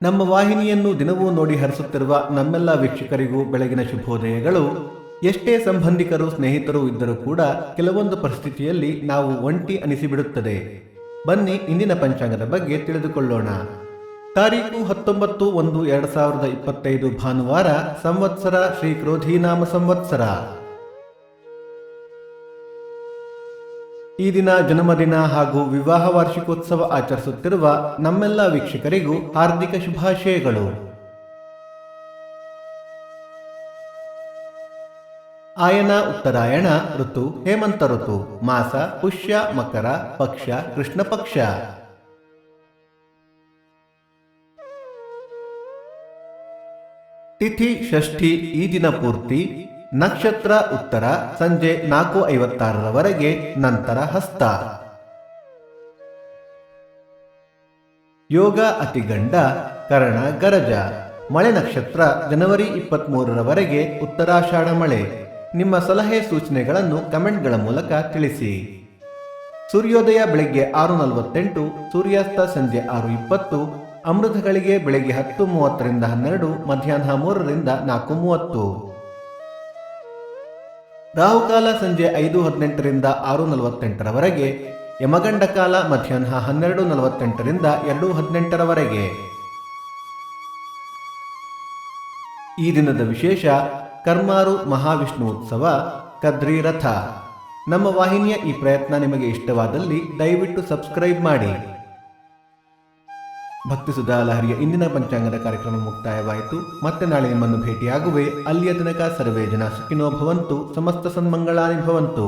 ನಮ್ಮ ವಾಹಿನಿಯನ್ನು ದಿನವೂ ನೋಡಿ ಹರಿಸುತ್ತಿರುವ ನಮ್ಮೆಲ್ಲ ವೀಕ್ಷಕರಿಗೂ ಬೆಳಗಿನ ಶುಭೋದಯಗಳು. ಎಷ್ಟೇ ಸಂಬಂಧಿಕರು ಸ್ನೇಹಿತರು ಇದ್ದರೂ ಕೂಡ ಕೆಲವೊಂದು ಪರಿಸ್ಥಿತಿಯಲ್ಲಿ ನಾವು ಒಂಟಿ ಅನಿಸಿಬಿಡುತ್ತದೆ. ಬನ್ನಿ ಇಂದಿನ ಪಂಚಾಂಗದ ಬಗ್ಗೆ ತಿಳಿದುಕೊಳ್ಳೋಣ. ತಾರೀಕು 19/1/2025 ಭಾನುವಾರ, ಸಂವತ್ಸರ ಶ್ರೀ ಕ್ರೋಧೀನಾಮ ಸಂವತ್ಸರ. ಈ ದಿನ ಜನ್ಮದಿನ ಹಾಗೂ ವಿವಾಹ ವಾರ್ಷಿಕೋತ್ಸವ ಆಚರಿಸುತ್ತಿರುವ ನಮ್ಮೆಲ್ಲ ವೀಕ್ಷಕರಿಗೂ ಹಾರ್ದಿಕ ಶುಭಾಶಯಗಳು. ಆಯನ ಉತ್ತರಾಯಣ ಋತು ಹೇಮಂತ ಋತು, ಮಾಸ ಪುಷ್ಯ ಮಕರ, ಪಕ್ಷ ಕೃಷ್ಣ ಪಕ್ಷ. ತಿಥಿ ಷಷ್ಠಿ ಈ ದಿನ ಪೂರ್ತಿ. ನಕ್ಷತ್ರ ಉತ್ತರ ಸಂಜೆ 4:56 ನಂತರ ಹಸ್ತ. ಯೋಗ ಅತಿಗಂಡ, ಕರ್ಣ ಗರಜ. ಮಳೆ ನಕ್ಷತ್ರ ಜನವರಿ 23 ಉತ್ತರಾಷಾಢ ಮಳೆ. ನಿಮ್ಮ ಸಲಹೆ ಸೂಚನೆಗಳನ್ನು ಕಮೆಂಟ್ಗಳ ಮೂಲಕ ತಿಳಿಸಿ. ಸೂರ್ಯೋದಯ ಬೆಳಗ್ಗೆ 6:48, ಸೂರ್ಯಾಸ್ತ ಸಂಜೆ 6:20, ಅಮೃತಗಳಿಗೆ ಬೆಳಗ್ಗೆ 10:30 12, ಮಧ್ಯಾಹ್ನ 3 4:30. ರಾಹುಕಾಲ ಸಂಜೆ 5:18 6:48, ಯಮಗಂಡ ಕಾಲ ಮಧ್ಯಾಹ್ನ 12:48 2:18. ಈ ದಿನದ ವಿಶೇಷ ಕರ್ಮಾರು ಮಹಾವಿಷ್ಣು ಉತ್ಸವ, ಕದ್ರಿ ರಥ. ನಮ್ಮ ವಾಹಿನಿಯ ಈ ಪ್ರಯತ್ನ ನಿಮಗೆ ಇಷ್ಟವಾದಲ್ಲಿ ದಯವಿಟ್ಟು ಸಬ್ಸ್ಕ್ರೈಬ್ ಮಾಡಿ. ಭಕ್ತಿ ಸುಧಾ ಲಹರಿಯ ಇಂದಿನ ಪಂಚಾಂಗದ ಕಾರ್ಯಕ್ರಮ ಮುಕ್ತಾಯವಾಯಿತು. ಮತ್ತೆ ನಾಳೆ ನಿಮ್ಮನ್ನು ಭೇಟಿಯಾಗುವೆ. ಅಲ್ಲಿಯ ತನಕ ಸರ್ವೇ ಜನ ಸುಖಿನೋ ಭವಂತು, ಸಮಸ್ತ ಸನ್ಮಂಗಳಾನಿ ಭವಂತು.